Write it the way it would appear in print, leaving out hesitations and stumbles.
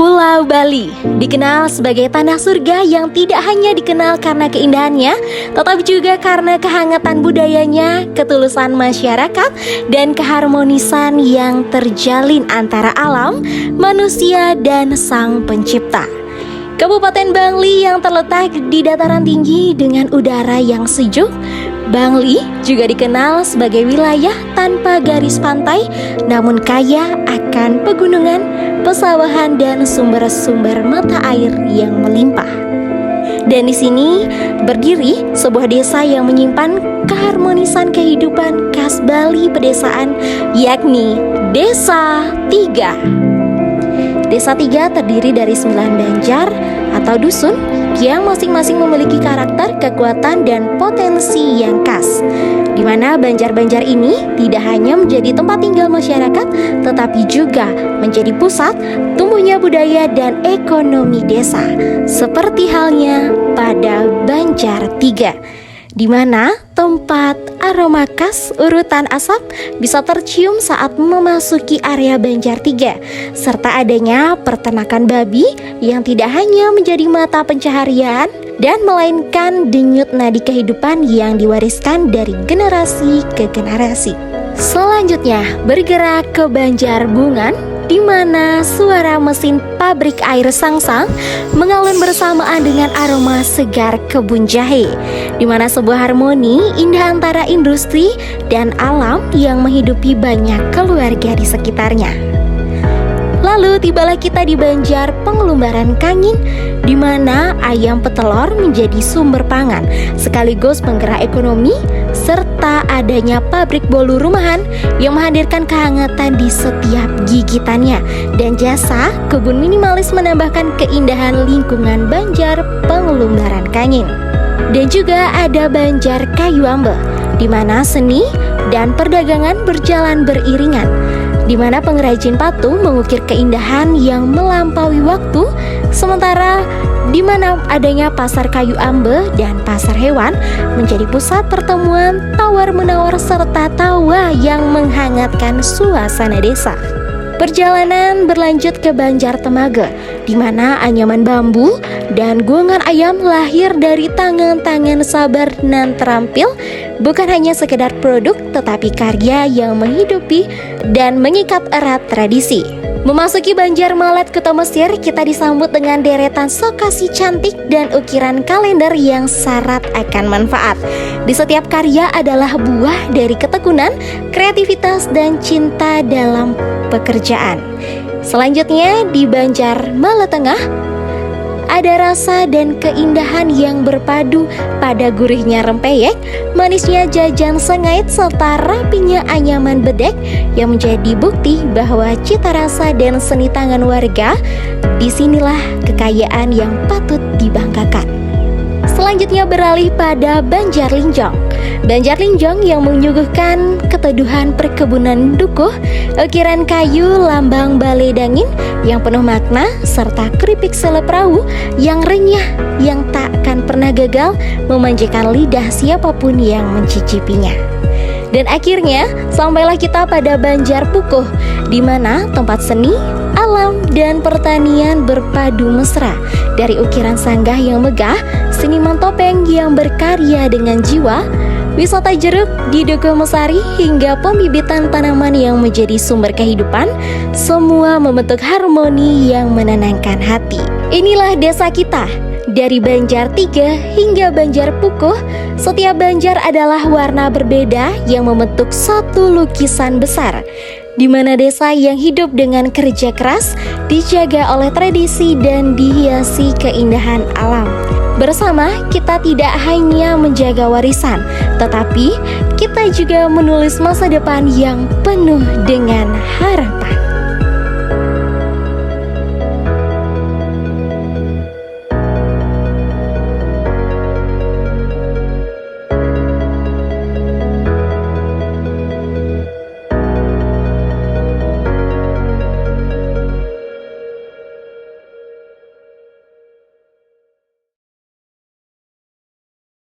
Pulau Bali dikenal sebagai tanah surga yang tidak hanya dikenal karena keindahannya, tetapi juga karena kehangatan budayanya, ketulusan masyarakat, dan keharmonisan yang terjalin antara alam, manusia, dan Sang Pencipta. Kabupaten Bangli yang terletak di dataran tinggi dengan udara yang sejuk, Bangli juga dikenal sebagai wilayah tanpa garis pantai, namun kaya akan pegunungan, pesawahan, dan sumber-sumber mata air yang melimpah. Dan di sini berdiri sebuah desa yang menyimpan keharmonisan kehidupan khas Bali pedesaan, yakni Desa Tiga. Desa Tiga terdiri dari 9 banjar atau dusun yang masing-masing memiliki karakter, kekuatan, dan potensi yang khas, di mana banjar-banjar ini tidak hanya menjadi tempat tinggal masyarakat, tetapi juga menjadi pusat tumbuhnya budaya dan ekonomi desa, seperti halnya pada Banjar Tiga, di mana tempat aroma khas urutan asap bisa tercium saat memasuki area Banjar Tiga, serta adanya peternakan babi yang tidak hanya menjadi mata pencaharian dan melainkan denyut nadi kehidupan yang diwariskan dari generasi ke generasi. Selanjutnya bergerak ke Banjarbungan, di mana suara mesin pabrik air Sangsang mengalun bersamaan dengan aroma segar kebun jahe, di mana sebuah harmoni indah antara industri dan alam yang menghidupi banyak keluarga di sekitarnya. Lalu tibalah kita di Banjar Pengelumbaran Kangin, di mana ayam petelur menjadi sumber pangan sekaligus penggerak ekonomi, serta adanya pabrik bolu rumahan yang menghadirkan kehangatan di setiap gigitannya, dan jasa kebun minimalis menambahkan keindahan lingkungan Banjar Pengelumbaran Kangin. Dan juga ada Banjar Kayu Ambe, di mana seni dan perdagangan berjalan beriringan, di mana pengrajin patung mengukir keindahan yang melampaui waktu, sementara di mana adanya pasar kayu ambe dan pasar hewan menjadi pusat pertemuan tawar-menawar serta tawa yang menghangatkan suasana desa. Perjalanan berlanjut ke Banjar Temaga, di mana anyaman bambu dan gongan ayam lahir dari tangan-tangan sabar dan terampil, bukan hanya sekedar produk tetapi karya yang menghidupi dan mengikat erat tradisi. Memasuki Banjar Malet, Kota Mesir, kita disambut dengan deretan lokasi cantik dan ukiran kalender yang syarat akan manfaat. Di setiap karya adalah buah dari ketekunan, kreativitas, dan cinta dalam pekerjaan. Selanjutnya di Banjar Malet Tengah, ada rasa dan keindahan yang berpadu pada gurihnya rempeyek, manisnya jajan sengait, serta rapinya anyaman bedek yang menjadi bukti bahwa cita rasa dan seni tangan warga disinilah kekayaan yang patut dibanggakan. Selanjutnya beralih pada Banjar Linjong. Banjar Linjong yang menyuguhkan keteduhan perkebunan dukuh, ukiran kayu lambang balai dangin yang penuh makna, serta keripik sele perahu yang renyah yang tak akan pernah gagal memanjakan lidah siapapun yang mencicipinya. Dan akhirnya sampailah kita pada Banjar Pukuh, di mana tempat seni, alam, dan pertanian berpadu mesra. Dari ukiran sanggah yang megah, seniman topeng yang berkarya dengan jiwa, wisata jeruk di Dukuh Mesari, hingga pembibitan tanaman yang menjadi sumber kehidupan, semua membentuk harmoni yang menenangkan hati. Inilah desa kita. Dari Banjar Tiga hingga Banjar Pukuh, setiap banjar adalah warna berbeda yang membentuk satu lukisan besar, di mana desa yang hidup dengan kerja keras, dijaga oleh tradisi dan dihiasi keindahan alam. Bersama kita tidak hanya menjaga warisan, tetapi kita juga menulis masa depan yang penuh dengan harapan.